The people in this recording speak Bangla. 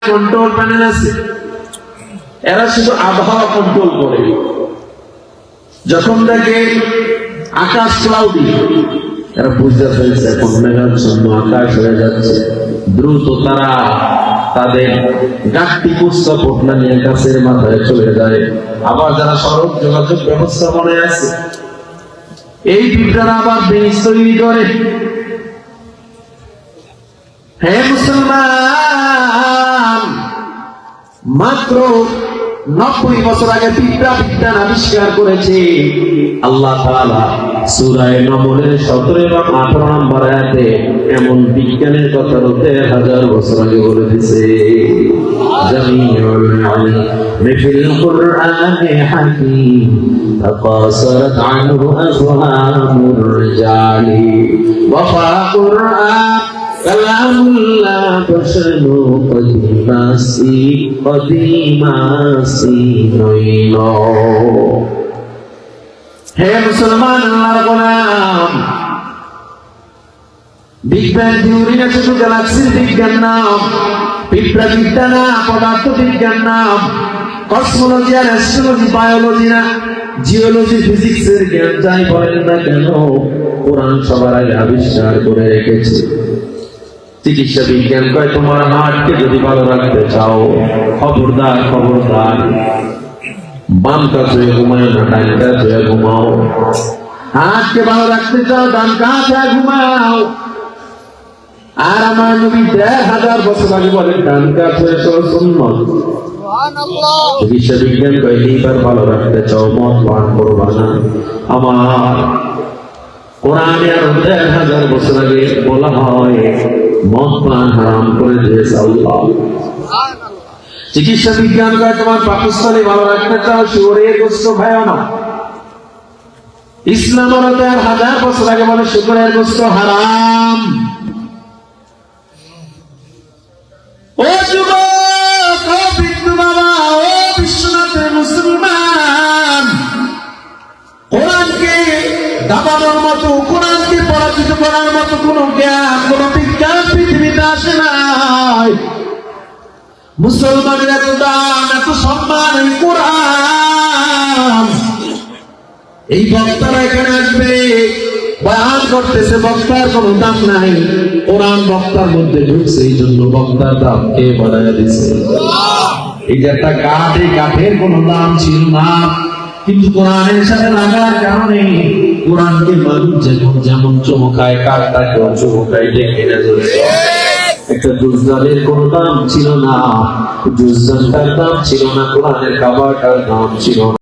কন্ট্রোল প্যানেল আছে, এরা শুধু আবহাওয়া কন্ট্রোল করে। যখন দেখে আকাশ ক্লাউডি, এরা বুঝতে ফেলছে এখন মেঘাচ্ছন্ন আকাশ হয়ে যাচ্ছে, দ্রুত তারা তাদের গাছটি পুস্তকটা নিয়ে গাছের মাথায় চলে যায়। আবার যারা সড়ক যোগাযোগ ব্যবস্থাপনায় আছে, এই বিজ্ঞান আবার ব্রিজ তৈরি করে। হে মুসলমান, মাত্র 90 বছর আগে বিজ্ঞান আবিষ্কার করেছে আল্লাহ তাআলা। সূরা নমলের 17 এবং 18 নম্বর আয়াতে এমন বিজ্ঞানের কথা 1000 বছর আগে বলে দিয়েছে। জামিউল ইলমি ফিল কুরআনি হাকীম তাকাসারাত আনহু আফহামুর রিজালি ওয়া কুরআন কালামুল্লাহ বশনু কদিমাসি নইল। হে মুসলমান, আল্লাহর গোলাম, বিগ ব্যাং থিওরি না শুধু গ্যালাক্সির বিজ্ঞান নাম, পিঁপড়া বিদ্যা না, পদার্থ বিজ্ঞান নাম, কসমোলজি আর অ্যাস্ট্রোলজি, বায়োলজি না, জিওলজি, ফিজিক্সের জ্ঞান যাই বলেন না কেন, কোরআন সবার আগে আবিষ্কার করে রেখেছে। চিকিৎসা বিজ্ঞান কয় তোমার হার্টকে যদি ভালো রাখতে চাও, খবরদার খবরদার বাম কাজ হয়ে ঘুমায় না, ডান কাজ হয়ে ঘুমাও। হার্টকে ভালো রাখতে চাও, ডান কাজ হয়ে ঘুমাও। আর আমার নবী 1000 বছর আগে বলেন ডান কাজ হয়ে সুন্নাত। চিকিৎসা বিজ্ঞান কয় এইবার ভালো রাখতে চাও, মদ পান করবা না। আমার কোরআনে আর 1000 বছর আগে বলা হয় মদ পান হারাম করে দিয়েছে আল্লাহ। চিকিৎসা বিজ্ঞান কয় তোমার পাকস্থলী ভালো রাখতে চাও, শুয়োরের গোশত খাও না। ইসলাম আর 1000 বছর আগে বলে শুয়োরের গোশত হারাম। ও যুবক, ও বিন্দু বাবা, ও বিশ্বনাথের মুসলমান, কোরআনকে দাবানোর মতো, কোরআনকে পরাজিত করার মতো কোন জ্ঞান, কোন বিজ্ঞান পৃথিবীতে আসে নাই। মুসলমানের এত দাম, এত সম্মান এই কোরআন। এই বক্তারা এখানে আসবে, বয়ান করতেছে, বক্তার কোন দাম নাই, কোরআন বক্তার মধ্যে ঢুকছে, এই জন্য বক্তার দাম কে বাড়াইয়া দিছে। এই যে একটা কাঠ, এই কাঠের কোন দাম ছিল না, কিন্তু কোরআনের সাথে লাগার কারণে কোরআনকে মানুষ যেমন চমকায়, কাঠটাকেও চমকায়, ডেকে না ধরেছে। একটা জুজদারের কোনো দাম ছিল না, জুজদারটার দাম ছিল না, কোরআনের কাবারটার দাম ছিল না।